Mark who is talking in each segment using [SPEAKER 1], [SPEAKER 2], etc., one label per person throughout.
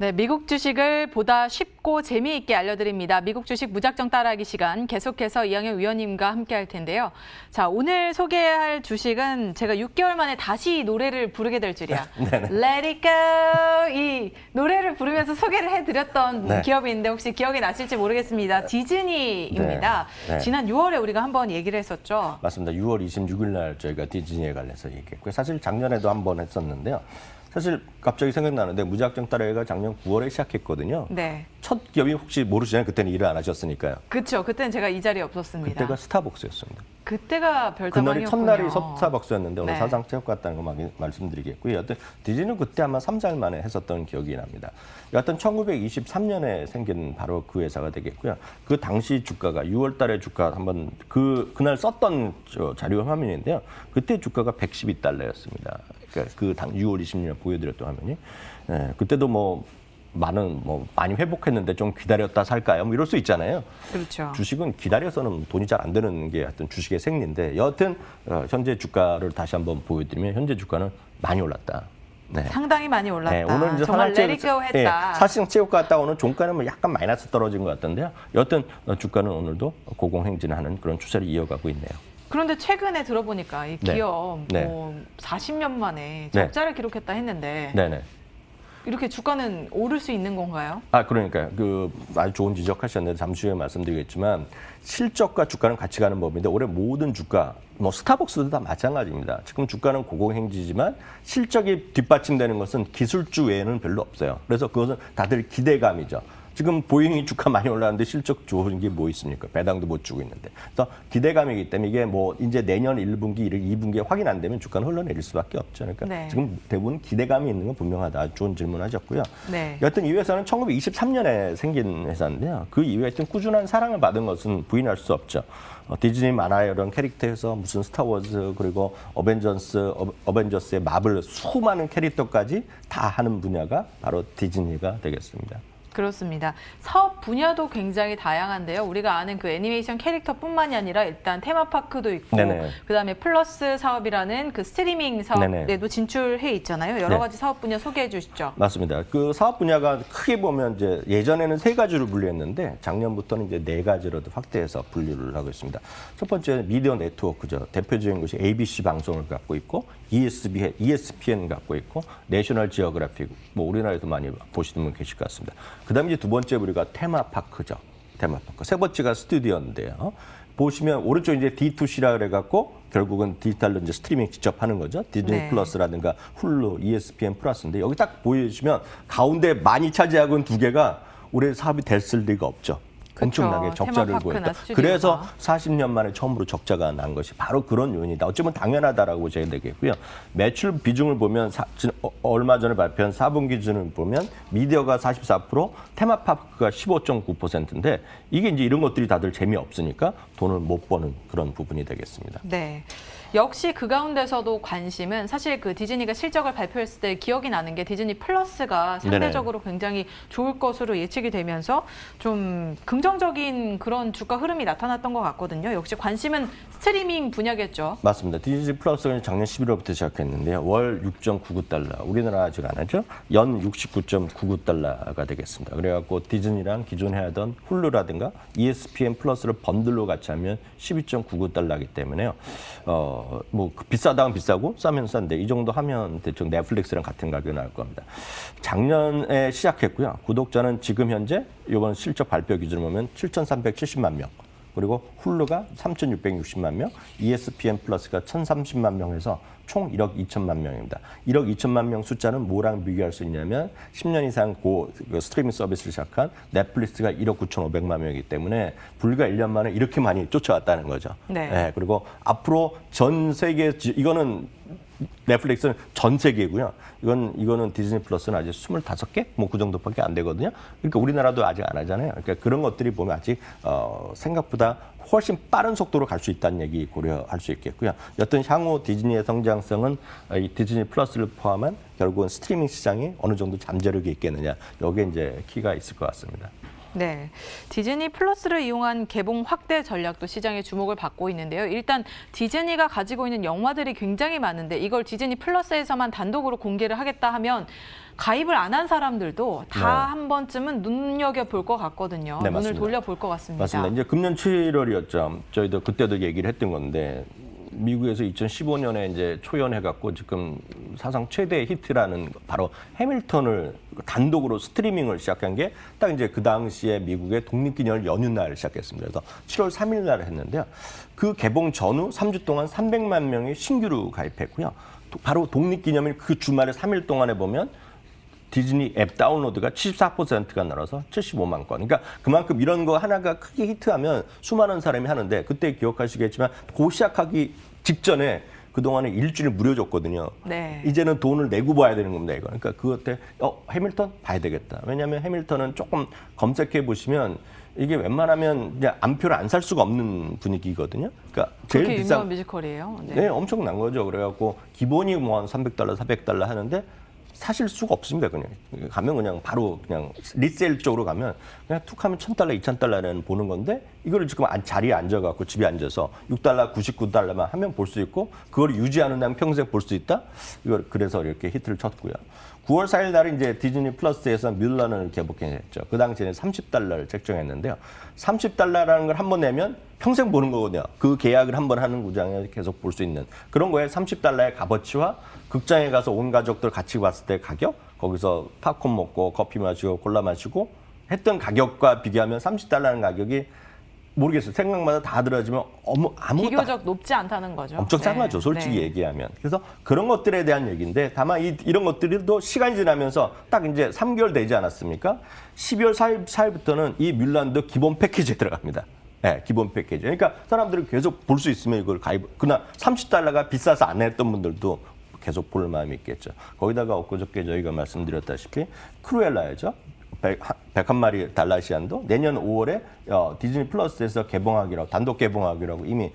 [SPEAKER 1] 네, 미국 주식을 보다 쉽고 재미있게 알려드립니다. 미국 주식 무작정 따라하기 시간 계속해서 이영애 위원님과 함께 할 텐데요. 자, 오늘 소개할 주식은 제가 6개월 만에 다시 노래를 부르게 될 줄이야. Let it go! 이 노래를 부르면서 소개를 해드렸던 기업이 있는데 혹시 기억이 나실지 모르겠습니다. 디즈니입니다. 지난 6월에 우리가 한번 얘기를 했었죠.
[SPEAKER 2] 맞습니다. 6월 26일 날 저희가 디즈니에 관해서 얘기했고요. 사실 작년에도 한번 했었는데요. 사실 갑자기 생각나는데 무작정 따라해가 작년 9월에 시작했거든요.
[SPEAKER 1] 네.
[SPEAKER 2] 첫 기업이 혹시 모르시잖아요. 그때는 일을 안 하셨으니까요.
[SPEAKER 1] 그렇죠. 그때는 제가 이 자리에 없었습니다.
[SPEAKER 2] 그때가 스타벅스였습니다.
[SPEAKER 1] 그때가 별다방이었군요.
[SPEAKER 2] 그날이 첫날이 스타벅스였는데 오늘
[SPEAKER 1] 네.
[SPEAKER 2] 사상 체육 같다는 거 말씀드리겠고요. 여하튼 디즈니는 그때 아마 3달 만에 했었던 기억이 납니다. 여하튼 1923년에 생긴 바로 그 회사가 되겠고요. 그 당시 주가가 6월 달에 주가 한번 그날 썼던 자료 화면인데요. 그때 주가가 112달러였습니다. 그러니까 그 6월 20년 보여드렸던 화면이. 네, 그때도 많이 회복했는데 좀 기다렸다 살까요? 뭐 이럴 수 있잖아요.
[SPEAKER 1] 그렇죠.
[SPEAKER 2] 주식은 기다려서는 돈이 잘 안 되는 게 하여튼 주식의 생리인데 여하튼 현재 주가를 다시 한번 보여드리면 현재 주가는 많이 올랐다. 네.
[SPEAKER 1] 상당히 많이 올랐다.
[SPEAKER 2] 네, 오늘 이제
[SPEAKER 1] 정말 레리고 했다.
[SPEAKER 2] 사실상 체육 갔다 오는 종가는 약간 마이너스 떨어진 것 같던데요. 여하튼 주가는 오늘도 고공행진하는 그런 추세를 이어가고 있네요.
[SPEAKER 1] 그런데 최근에 들어보니까 이 기업 40년 만에 적자를 기록했다 했는데
[SPEAKER 2] 네네.
[SPEAKER 1] 이렇게 주가는 오를 수 있는 건가요?
[SPEAKER 2] 그러니까요. 아주 좋은 지적하셨는데 잠시 후에 말씀드리겠지만 실적과 주가는 같이 가는 법인데 올해 모든 주가, 스타벅스도 다 마찬가지입니다. 지금 주가는 고공행지지만 실적이 뒷받침되는 것은 기술주 외에는 별로 없어요. 그래서 그것은 다들 기대감이죠. 지금 보잉이 주가 많이 올랐는데 실적 좋은 게 뭐 있습니까? 배당도 못 주고 있는데. 그래서 기대감이기 때문에 이게 이제 내년 1분기, 2분기에 확인 안 되면 주가는 흘러내릴 수밖에 없죠. 그러니까 지금 대부분 기대감이 있는 건 분명하다. 아주 좋은 질문 하셨고요. 여하튼 이 회사는 1923년에 생긴 회사인데요. 그 이후에 하여튼 꾸준한 사랑을 받은 것은 부인할 수 없죠. 디즈니 만화의 이런 캐릭터에서 무슨 스타워즈 그리고 어벤져스의 마블 수많은 캐릭터까지 다 하는 분야가 바로 디즈니가 되겠습니다.
[SPEAKER 1] 그렇습니다. 사업 분야도 굉장히 다양한데요. 우리가 아는 그 애니메이션 캐릭터뿐만이 아니라 일단 테마파크도 있고 그다음에 플러스 사업이라는 그 스트리밍 사업에도 진출해 있잖아요. 여러 가지 사업 분야 소개해 주시죠.
[SPEAKER 2] 맞습니다. 그 사업 분야가 크게 보면 이제 예전에는 3가지로 분류했는데 작년부터는 이제 4가지로 확대해서 분류를 하고 있습니다. 첫 번째는 미디어 네트워크죠. 대표적인 것이 ABC 방송을 갖고 있고 ESPN 갖고 있고 내셔널 지오그래픽 우리나라에도 많이 보시는 분 계실 것 같습니다. 그다음에 이제 두 번째 우리가 테마파크죠. 테마파크. 세 번째가 스튜디오인데요. 보시면 오른쪽 이제 D2C라 그래갖고 결국은 디지털로 이제 스트리밍 직접 하는 거죠. 디즈니 플러스라든가 훌루, ESPN 플러스인데 여기 딱 보여주시면 가운데 많이 차지하고 있는 2개가 올해 사업이 됐을 리가 없죠. 엄청나게 적자를 보였다. 그래서 40년 만에 처음으로 적자가 난 것이 바로 그런 요인이다. 어쩌면 당연하다라고 보셔야 되겠고요. 매출 비중을 보면 얼마 전에 발표한 4분기 기준을 보면 미디어가 44%, 테마파크가 15.9%인데 이게 이제 이런 것들이 다들 재미없으니까 돈을 못 버는 그런 부분이 되겠습니다.
[SPEAKER 1] 네. 역시 그 가운데서도 관심은 사실 그 디즈니가 실적을 발표했을 때 기억이 나는 게 디즈니 플러스가 상대적으로 굉장히 좋을 것으로 예측이 되면서 좀 긍정적인 그런 주가 흐름이 나타났던 것 같거든요. 역시 관심은 스트리밍 분야겠죠.
[SPEAKER 2] 맞습니다. 디즈니 플러스는 작년 11월부터 시작했는데요. 월 6.99달러. 우리나라 아직 안 하죠. 연 69.99달러가 되겠습니다. 그래갖고 디즈니랑 기존에 하던 훌루라든가 ESPN 플러스를 번들로 같이 하면 12.99달러이기 때문에요. 비싸다면 비싸고 싸면 싼데 이 정도 하면 대충 넷플릭스랑 같은 가격이 나올 겁니다. 작년에 시작했고요. 구독자는 지금 현재 이번 실적 발표 기준으로 보면 7,370만 명. 그리고 훌루가 3,660만 명, ESPN 플러스가 1,030만 명에서 총 1억 2천만 명입니다. 1억 2천만 명 숫자는 뭐랑 비교할 수 있냐면 10년 이상 스트리밍 서비스를 시작한 넷플릭스가 1억 9,500만 명이기 때문에 불과 1년 만에 이렇게 많이 쫓아왔다는 거죠. 그리고 앞으로 전 세계 이거는 넷플릭스는 전 세계고요. 이거는 디즈니 플러스는 아직 25개? 그 정도밖에 안 되거든요. 그러니까 우리나라도 아직 안 하잖아요. 그러니까 그런 것들이 보면 아직 생각보다 훨씬 빠른 속도로 갈 수 있다는 얘기 고려할 수 있겠고요. 여튼 향후 디즈니의 성장성은 이 디즈니 플러스를 포함한 결국은 스트리밍 시장이 어느 정도 잠재력이 있겠느냐. 여기에 이제 키가 있을 것 같습니다.
[SPEAKER 1] 네, 디즈니 플러스를 이용한 개봉 확대 전략도 시장의 주목을 받고 있는데요. 일단 디즈니가 가지고 있는 영화들이 굉장히 많은데 이걸 디즈니 플러스에서만 단독으로 공개를 하겠다 하면 가입을 안 한 사람들도 다
[SPEAKER 2] 네.
[SPEAKER 1] 한 번쯤은 눈여겨볼 것 같거든요.
[SPEAKER 2] 네,
[SPEAKER 1] 눈을
[SPEAKER 2] 맞습니다.
[SPEAKER 1] 돌려볼 것 같습니다.
[SPEAKER 2] 맞습니다. 이제 금년 7월이었죠. 저희도 그때도 얘기를 했던 건데 미국에서 2015년에 이제 초연해갖고 지금 사상 최대 히트라는 바로 해밀턴을 단독으로 스트리밍을 시작한 게 딱 이제 그 당시에 미국의 독립기념일 연휴 날 시작했습니다. 그래서 7월 3일 날 했는데요. 그 개봉 전후 3주 동안 300만 명이 신규로 가입했고요. 바로 독립기념일 그 주말에 3일 동안에 보면 디즈니 앱 다운로드가 74%가 늘어서 75만 건. 그러니까 그만큼 이런 거 하나가 크게 히트하면 수많은 사람이 하는데 그때 기억하시겠지만 그 시작하기 직전에 그동안에 일주일 무료 줬거든요.
[SPEAKER 1] 네.
[SPEAKER 2] 이제는 돈을 내고 봐야 되는 겁니다, 이거. 그러니까 그것 때 해밀턴 봐야 되겠다. 왜냐하면 해밀턴은 조금 검색해 보시면 이게 웬만하면 그냥 암표를 안 살 수가 없는 분위기거든요. 그러니까 제일
[SPEAKER 1] 그렇게
[SPEAKER 2] 비싼
[SPEAKER 1] 유명한 뮤지컬이에요. 네.
[SPEAKER 2] 네, 엄청난 거죠. 그래갖고 기본이 뭐 한 $300, $400 하는데 사실 수가 없습니다. 그냥 가면 그냥 바로 그냥 리세일 쪽으로 가면 그냥 툭 하면 $1,000, $2,000는 보는 건데 이거를 지금 자리에 앉아갖고 집에 앉아서 $6, $99만 하면 볼 수 있고 그걸 유지하는 한 평생 볼 수 있다. 이걸 그래서 이렇게 히트를 쳤고요. 9월 4일 날에 이제 디즈니 플러스에서 뮬런을 개봉했죠. 그 당시에는 $30를 책정했는데요. $30라는 걸 한 번 내면 평생 보는 거거든요. 그 계약을 한 번 하는 구장에 계속 볼 수 있는 그런 거에 $30의 값어치와 극장에 가서 온 가족들 같이 봤을 때 가격, 거기서 팝콘 먹고 커피 마시고 콜라 마시고 했던 가격과 비교하면 $30라는 가격이 모르겠어요. 생각마다 다 들어지면 아무것도
[SPEAKER 1] 비교적 높지 않다는 거죠.
[SPEAKER 2] 엄청 싼 거죠, 솔직히
[SPEAKER 1] 네.
[SPEAKER 2] 얘기하면. 그래서 그런 것들에 대한 얘기인데 다만 이런 것들도 시간이 지나면서 딱 이제 3개월 되지 않았습니까? 12월 4일부터는 이 뮬란도 기본 패키지에 들어갑니다. 네, 기본 패키지. 그러니까 사람들이 계속 볼 수 있으면 이걸 그날 $30가 비싸서 안 했던 분들도 계속 볼 마음이 있겠죠. 거기다가 엊그저께 저희가 말씀드렸다시피 크루엘라죠. 101마리 달라시안도 내년 5월에 디즈니 플러스에서 개봉하기라고 단독 개봉하기라고 이미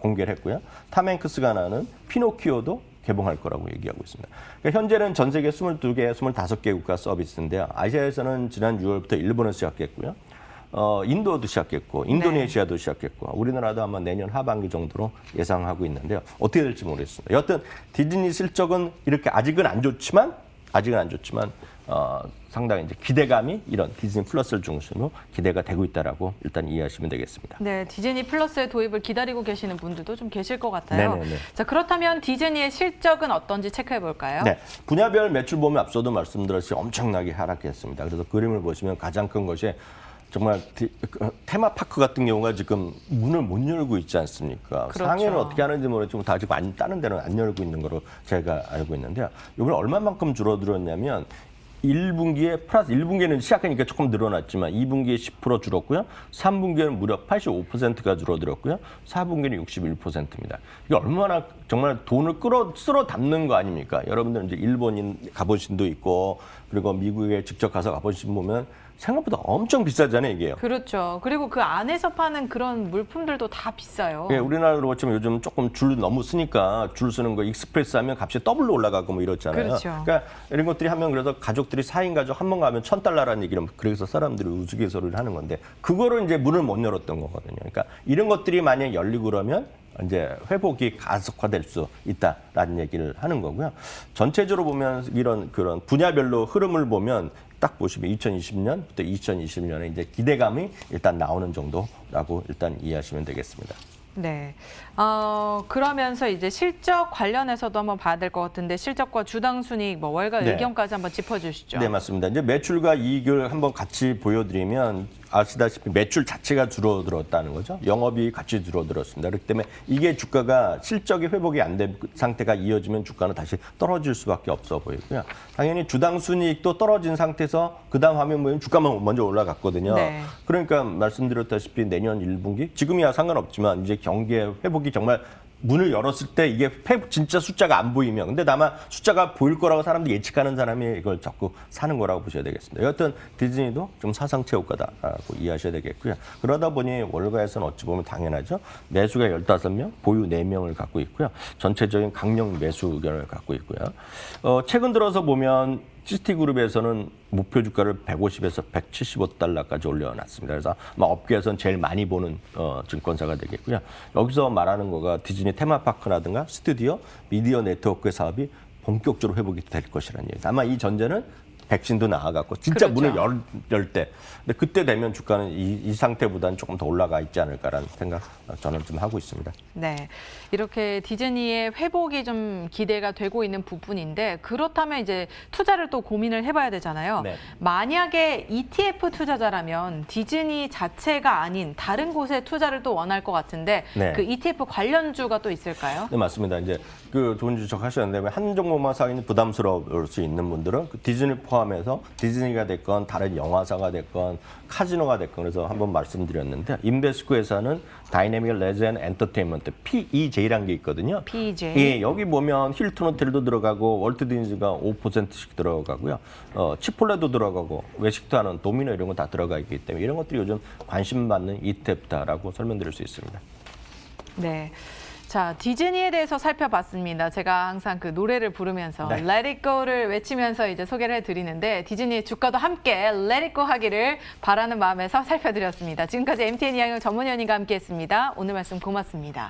[SPEAKER 2] 공개를 했고요. 탐 행크스가 나오는 피노키오도 개봉할 거라고 얘기하고 있습니다. 그러니까 현재는 전 세계 22개, 25개 국가 서비스인데요. 아시아에서는 지난 6월부터 일본에서 시작했고요. 인도도 시작했고 인도네시아도 시작했고 우리나라도 아마 내년 하반기 정도로 예상하고 있는데요. 어떻게 될지 모르겠습니다. 여하튼 디즈니 실적은 이렇게 아직은 안 좋지만 상당히 이제 기대감이 이런 디즈니 플러스를 중심으로 기대가 되고 있다라고 일단 이해하시면 되겠습니다.
[SPEAKER 1] 네, 디즈니 플러스의 도입을 기다리고 계시는 분들도 좀 계실 것 같아요.
[SPEAKER 2] 네네네.
[SPEAKER 1] 자, 그렇다면 디즈니의 실적은 어떤지 체크해 볼까요?
[SPEAKER 2] 네, 분야별 매출 보면 앞서도 말씀드렸듯이 엄청나게 하락했습니다. 그래서 그림을 보시면 가장 큰 것이 정말 테마파크 같은 경우가 지금 문을 못 열고 있지 않습니까?
[SPEAKER 1] 그렇죠.
[SPEAKER 2] 상해는 어떻게 하는지 모르겠지만 다 지금 다른 데는 안 열고 있는 거로 제가 알고 있는데요. 이번에 얼마만큼 줄어들었냐면 1분기에 플러스 1분기에는 시작하니까 조금 늘어났지만 2분기에 10% 줄었고요. 3분기에는 무려 85%가 줄어들었고요. 4분기는 61%입니다. 이게 얼마나 정말 돈을 쓸어 담는 거 아닙니까? 여러분들은 이제 일본인 가보신 도 있고 그리고 미국에 직접 가서 가보신 보면 생각보다 엄청 비싸잖아요, 이게요.
[SPEAKER 1] 그렇죠. 그리고 그 안에서 파는 그런 물품들도 다 비싸요.
[SPEAKER 2] 예, 우리나라로 치면 요즘 조금 줄 너무 쓰니까 줄 쓰는 거 익스프레스 하면 값이 더블로 올라가고 뭐 이렇잖아요.
[SPEAKER 1] 그렇죠.
[SPEAKER 2] 그러니까 이런 것들이 하면 그래서 가족들이 4인 가족 한 번 가면 $1,000라는 얘기를 그래서 사람들이 우스갯소리를 하는 건데 그거를 이제 문을 못 열었던 거거든요. 그러니까 이런 것들이 만약 열리고 그러면 이제 회복이 가속화될 수 있다라는 얘기를 하는 거고요. 전체적으로 보면 이런 그런 분야별로 흐름을 보면 딱 보시면 2020년부터 2021년에 이제 기대감이 일단 나오는 정도라고 일단 이해하시면 되겠습니다.
[SPEAKER 1] 네. 그러면서 이제 실적 관련해서도 한번 봐야 될 것 같은데 실적과 주당 순이익, 뭐 월가
[SPEAKER 2] 네.
[SPEAKER 1] 의견까지 한번 짚어주시죠.
[SPEAKER 2] 네, 맞습니다. 이제 매출과 이익을 한번 같이 보여드리면 아시다시피 매출 자체가 줄어들었다는 거죠. 영업이익이 같이 줄어들었습니다. 그렇기 때문에 이게 주가가 실적이 회복이 안 된 상태가 이어지면 주가는 다시 떨어질 수밖에 없어 보이고요. 당연히 주당 순이익도 떨어진 상태에서 그다음 화면 보면 주가만 먼저 올라갔거든요.
[SPEAKER 1] 네.
[SPEAKER 2] 그러니까 말씀드렸다시피 내년 1분기 지금이야 상관없지만 이제 경기의 회복이 정말 문을 열었을 때 이게 진짜 숫자가 안 보이면 근데 다만 숫자가 보일 거라고 사람들이 예측하는 사람이 이걸 자꾸 사는 거라고 보셔야 되겠습니다. 여하튼 디즈니도 좀 사상체육가다라고 이해하셔야 되겠고요. 그러다 보니 월가에서는 어찌 보면 당연하죠. 매수가 15명, 보유 4명을 갖고 있고요. 전체적인 강력 매수 의견을 갖고 있고요. 최근 들어서 보면 시티그룹에서는 목표 주가를 150에서 175달러까지 올려놨습니다. 그래서 아마 업계에서는 제일 많이 보는 증권사가 되겠고요. 여기서 말하는 거가 디즈니 테마파크라든가 스튜디오, 미디어 네트워크의 사업이 본격적으로 회복이 될 것이라는 얘기입니다. 아마 이 전제는 백신도 나아갔고 진짜
[SPEAKER 1] 그렇죠.
[SPEAKER 2] 문을 열 때, 근데 그때 되면 주가는 이 상태보다는 조금 더 올라가 있지 않을까라는 생각 저는 좀 하고 있습니다.
[SPEAKER 1] 네, 이렇게 디즈니의 회복이 좀 기대가 되고 있는 부분인데 그렇다면 이제 투자를 또 고민을 해봐야 되잖아요.
[SPEAKER 2] 네.
[SPEAKER 1] 만약에 ETF 투자자라면 디즈니 자체가 아닌 다른 곳에 투자를 또 원할 것 같은데
[SPEAKER 2] 네.
[SPEAKER 1] 그 ETF 관련주가 또 있을까요?
[SPEAKER 2] 네, 맞습니다. 이제 그 좋은 지적하셨는데 한 종목만 사기는 부담스러울 수 있는 분들은 그 디즈니 포함해서 디즈니가 됐건 다른 영화사가 됐건 카지노가 됐건 그래서 한번 말씀드렸는데 인베스코 회사는 다이내믹 레전 엔터테인먼트 PEJ라는 게 있거든요.
[SPEAKER 1] PEJ.
[SPEAKER 2] 예, 여기 보면 힐튼 호텔도 들어가고 월트 디즈니가 5%씩 들어가고요. 치폴레도 들어가고 외식도 하는 도미노 이런 거 다 들어가 있기 때문에 이런 것들이 요즘 관심 받는 ETF다라고 설명드릴 수 있습니다.
[SPEAKER 1] 네. 자, 디즈니에 대해서 살펴봤습니다. 제가 항상 그 노래를 부르면서
[SPEAKER 2] 네.
[SPEAKER 1] Let It Go를 외치면서 이제 소개를 해드리는데 디즈니의 주가도 함께 Let It Go 하기를 바라는 마음에서 살펴드렸습니다. 지금까지 MTN 이양영 전문위원님과 함께했습니다. 오늘 말씀 고맙습니다.